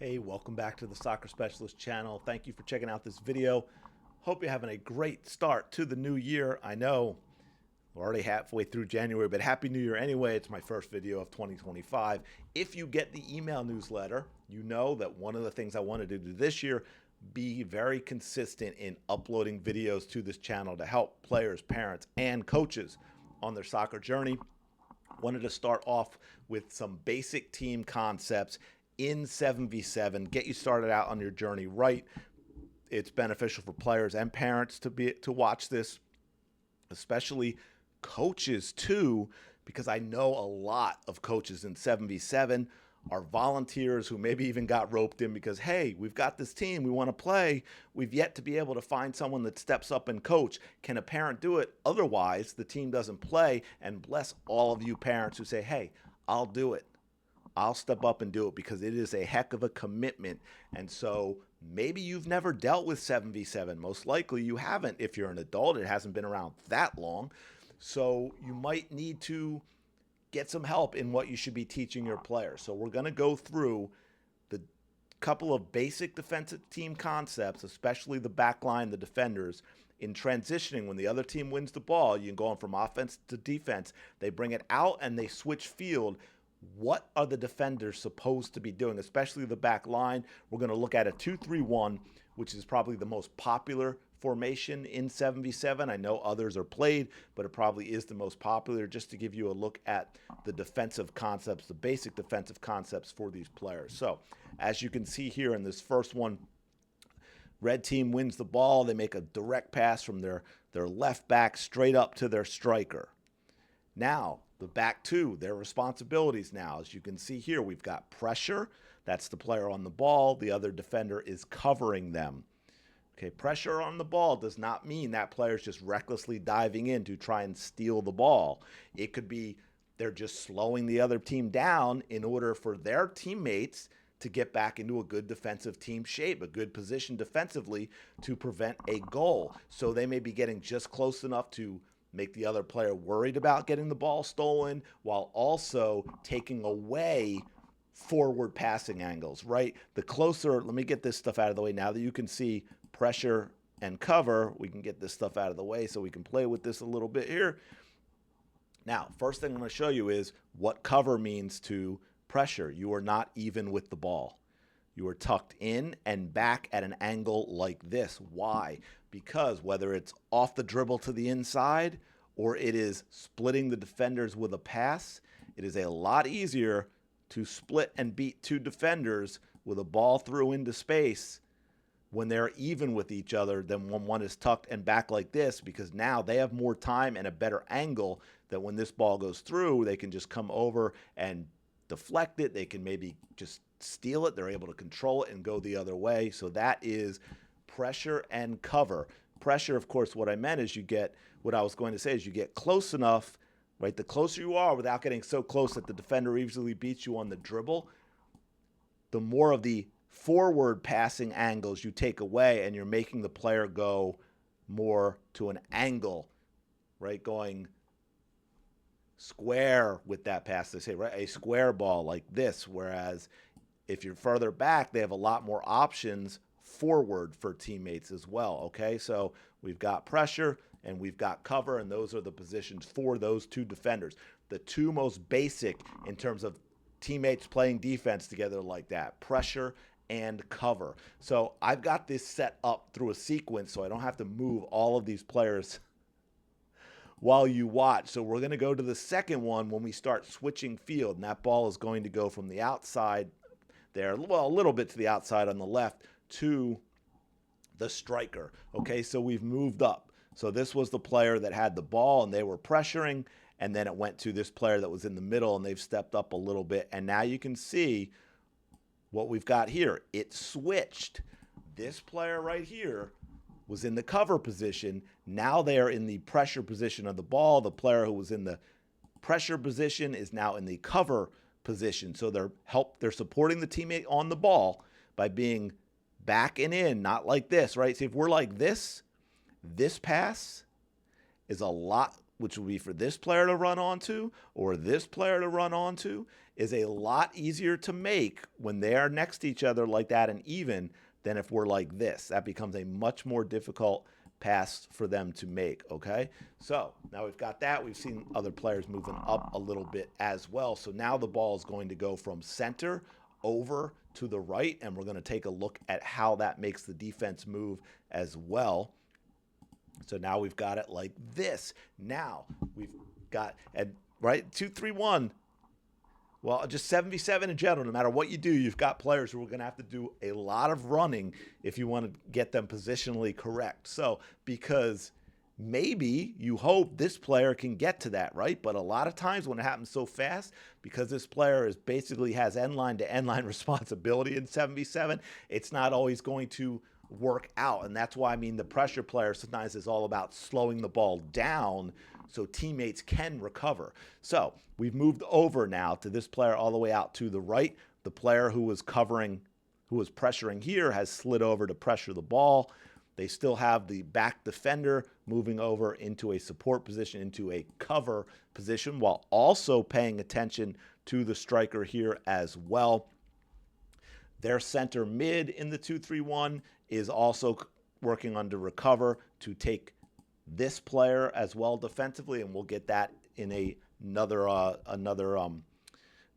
Hey, welcome back to the Soccer Specialist channel. Thank you for checking out this video. Hope you're having a great start to the new year. I know we're already halfway through January, but Happy New Year anyway. It's my first video of 2025. If you get the email newsletter, you know that one of the things I wanted to do this year, be very consistent in uploading videos to this channel to help players, parents, and coaches on their soccer journey. Wanted to start off with some basic team concepts in 7v7, get you started out on your journey right. It's beneficial for players and parents to watch this, especially coaches too, because I know a lot of coaches in 7v7 are volunteers who maybe even got roped in because, hey, we've got this team, we want to play. We've yet to be able to find someone that steps up and coach. Can a parent do it? Otherwise, the team doesn't play. And bless all of you parents who say, hey, I'll do it. I'll step up and do it, because it is a heck of a commitment. And so maybe you've never dealt with 7v7. Most likely you haven't. If you're an adult, it hasn't been around that long. So you might need to get some help in what you should be teaching your players. So we're going to go through the couple of basic defensive team concepts, especially the back line, the defenders, in transitioning. When the other team wins the ball, you can go on from offense to defense. They bring it out and they switch field. What are the defenders supposed to be doing, especially the back line? We're going to look at a 2-3-1, which is probably the most popular formation in 7v7. I know others are played, but it probably is the most popular, just to give you a look at the defensive concepts, the basic defensive concepts for these players. So as you can see here in this first one, red team wins the ball. They make a direct pass from their left back straight up to their striker. Now, the back two, their responsibilities now. As you can see here, we've got pressure. That's the player on the ball. The other defender is covering them. Okay, pressure on the ball does not mean that player's just recklessly diving in to try and steal the ball. It could be they're just slowing the other team down in order for their teammates to get back into a good defensive team shape, a good position defensively to prevent a goal. So they may be getting just close enough to make the other player worried about getting the ball stolen, while also taking away forward passing angles, right? The closer, let me get this stuff out of the way now that you can see pressure and cover. We can get this stuff out of the way so we can play with this a little bit here. Now, first thing I'm going to show you is what cover means to pressure. You are not even with the ball. You are tucked in and back at an angle like this. Why? Because whether it's off the dribble to the inside or it is splitting the defenders with a pass, it is a lot easier to split and beat two defenders with a ball through into space when they're even with each other than when one is tucked and back like this, because now they have more time and a better angle that when this ball goes through, they can just come over and deflect it. They can maybe just steal it. They're able to control it and go the other way. So that is pressure and cover. Pressure, of course, what I meant is you get, what I was going to say is you get close enough, right? The closer you are without getting so close that the defender easily beats you on the dribble, the more of the forward passing angles you take away, and you're making the player go more to an angle, right? Going square with that pass, they say, right? A square ball like this. Whereas if you're further back, they have a lot more options forward for teammates as well. Okay, so we've got pressure and we've got cover, and those are the positions for those two defenders. The two most basic in terms of teammates playing defense together like that: pressure and cover. So I've got this set up through a sequence so I don't have to move all of these players while you watch. So we're going to go to the second one when we start switching field, and that ball is going to go from the outside there, well, a little bit to the outside on the left, to the striker. Okay, so we've moved up. So this was the player that had the ball and they were pressuring, and then it went to this player that was in the middle and they've stepped up a little bit. And now you can see what we've got here. It switched. This player right here was in the cover position. Now they are in the pressure position of the ball. The player who was in the pressure position is now in the cover position. So they're supporting the teammate on the ball by being back and in, not like this, right? See, if we're like this pass is a lot which will be for this player to run onto or this player to run onto, is a lot easier to make when they are next to each other like that and even than if we're like this. That becomes a much more difficult pass for them to make, okay? So now we've got that. We've seen other players moving up a little bit as well. So now the ball is going to go from center over to the right, and we're going to take a look at how that makes the defense move as well. So now we've got it like this. Now we've got, and right, 2-3-1. Well, just 7v7 in general, no matter what you do, you've got players who are going to have to do a lot of running if you want to get them positionally correct. So, because maybe you hope this player can get to that, right? But a lot of times when it happens so fast, because this player is basically has end-line to end-line responsibility in 7v7, it's not always going to work out. And that's why, I mean, the pressure player sometimes is all about slowing the ball down so teammates can recover. So we've moved over now to this player all the way out to the right. The player who was pressuring here has slid over to pressure the ball. They still have the back defender moving over into a support position, into a cover position, while also paying attention to the striker here as well. Their center mid in the 2-3-1 is also working on to recover to take this player as well defensively, and we'll get that in another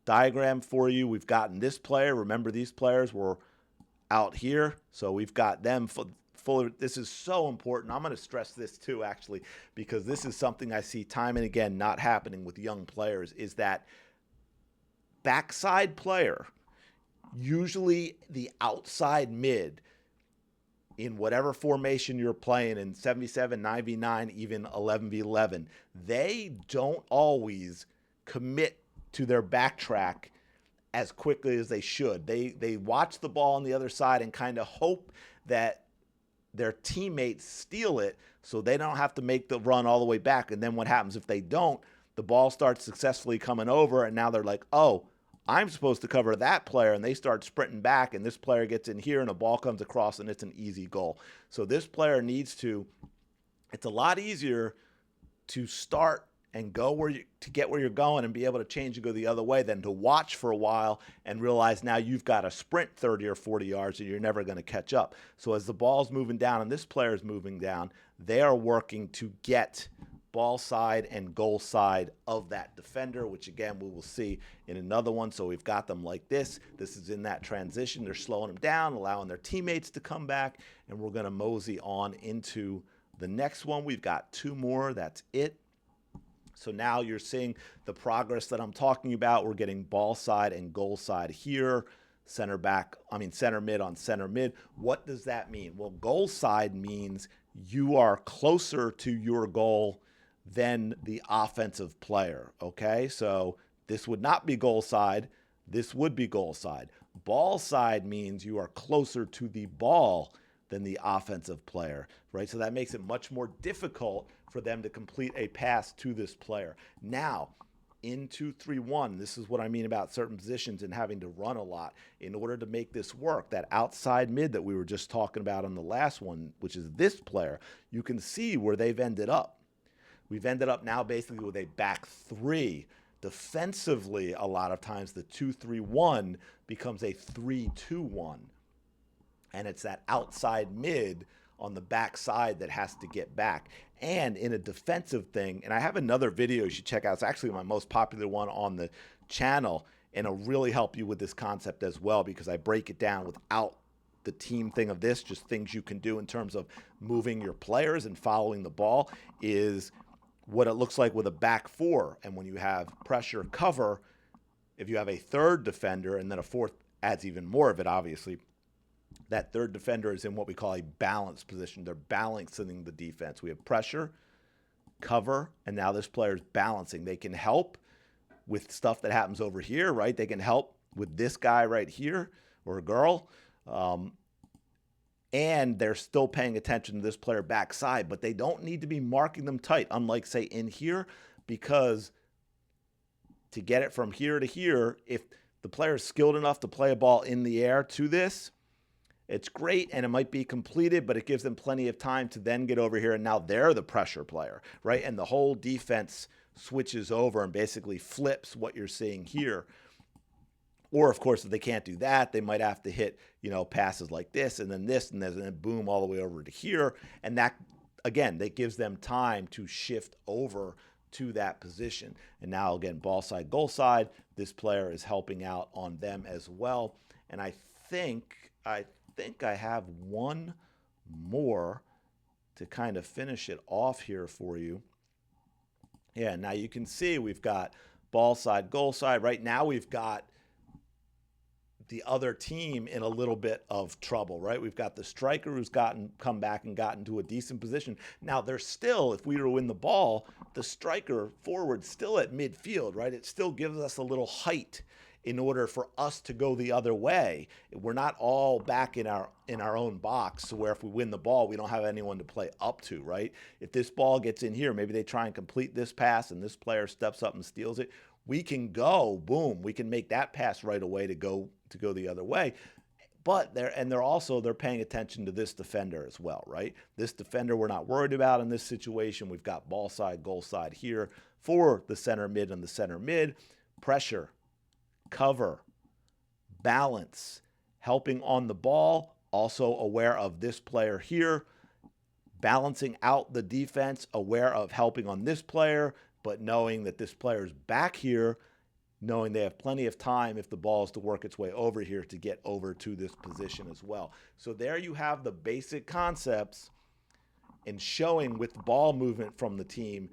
diagram for you. We've gotten this player. Remember, these players were out here, so we've got them full. This is so important. I'm going to stress this too, actually, because this is something I see time and again not happening with young players, is that backside player, usually the outside mid, in whatever formation you're playing in 7v7, 9v9, even 11v11, they don't always commit to their backtrack as quickly as they should. They watch the ball on the other side and kind of hope that their teammates steal it so they don't have to make the run all the way back. And then what happens if they don't? The ball starts successfully coming over, and now they're like, oh, I'm supposed to cover that player, and they start sprinting back, and this player gets in here, and a ball comes across, and it's an easy goal. So this player needs to, it's a lot easier to start and go to get where you're going and be able to change and go the other way than to watch for a while and realize now you've got to sprint 30 or 40 yards and you're never going to catch up. So as the ball's moving down and this player's moving down, they are working to get ball side and goal side of that defender, which again we will see in another one. So we've got them like this. This is in that transition. They're slowing them down, allowing their teammates to come back, and we're going to mosey on into the next one. We've got two more. That's it. So now you're seeing the progress that I'm talking about. We're getting ball side and goal side here. Center mid on center mid. What does that mean? Well, goal side means you are closer to your goal than the offensive player, okay? So this would not be goal side. This would be goal side. Ball side means you are closer to the ball than the offensive player, right? So that makes it much more difficult for them to complete a pass to this player. Now, in 2-3-1, this is what I mean about certain positions and having to run a lot. In order to make this work, that outside mid that we were just talking about on the last one, which is this player, you can see where they've ended up. We've ended up now basically with a back three. Defensively, a lot of times the 2-3-1 becomes a 3-2-1. And it's that outside mid on the back side that has to get back. And in a defensive thing, and I have another video you should check out. It's actually my most popular one on the channel, and it'll really help you with this concept as well because I break it down without the team thing of this, just things you can do in terms of moving your players and following the ball is what it looks like with a back four. And when you have pressure cover, if you have a third defender and then a fourth adds even more of it, obviously, that third defender is in what we call a balanced position. They're balancing the defense. We have pressure, cover, and now this player's balancing. They can help with stuff that happens over here, right? They can help with this guy right here or a girl. And they're still paying attention to this player backside, but they don't need to be marking them tight, unlike, say, in here, because to get it from here to here, if the player is skilled enough to play a ball in the air to this, It's great and it might be completed, but it gives them plenty of time to then get over here. And now they're the pressure player, right? And the whole defense switches over and basically flips what you're seeing here. Or, of course, if they can't do that, they might have to hit, passes like this, and then boom, all the way over to here. And that, again, that gives them time to shift over to that position. And now, again, ball side, goal side, this player is helping out on them as well. And I think I have one more to kind of finish it off here for you. Yeah, now you can see we've got ball side, goal side. Right now we've got the other team in a little bit of trouble, right? We've got the striker who's come back and gotten to a decent position. Now they're still, if we were to win the ball, the striker forward still at midfield, right? It still gives us a little height in order for us to go the other way. We're not all back in our own box, so where if we win the ball, we don't have anyone to play up to, right? If this ball gets in here, maybe they try and complete this pass and this player steps up and steals it. We can go, boom, we can make that pass right away to go the other way. But they're paying attention to this defender as well, right? This defender we're not worried about in this situation. We've got ball side, goal side here for the center mid and the center mid. Pressure, cover, balance, helping on the ball, also aware of this player here, balancing out the defense, aware of helping on this player, but knowing that this player's back here, knowing they have plenty of time if the ball is to work its way over here to get over to this position as well. So there you have the basic concepts in showing with ball movement from the team,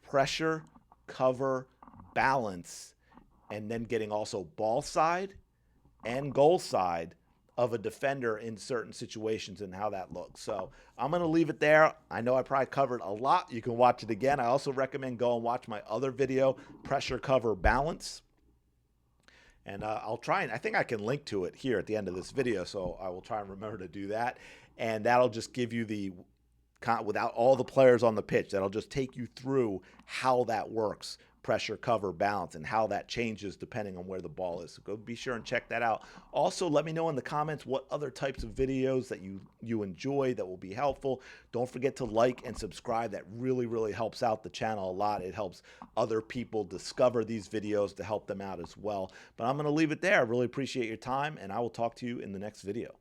pressure, cover, balance, and then getting also ball side and goal side of a defender in certain situations and how that looks. So I'm going to leave it there. I know I probably covered a lot. You can watch it again. I also recommend go and watch my other video, Pressure, Cover, Balance. And I'll try and I think I can link to it here at the end of this video. So I will try and remember to do that. And that'll just give you without all the players on the pitch, that'll just take you through how that works. Pressure, cover, balance, and how that changes depending on where the ball is. So go be sure and check that out. Also, let me know in the comments what other types of videos that you enjoy that will be helpful. Don't forget to like and subscribe. That really, really helps out the channel a lot. It helps other people discover these videos to help them out as well. But I'm going to leave it there. I really appreciate your time, and I will talk to you in the next video.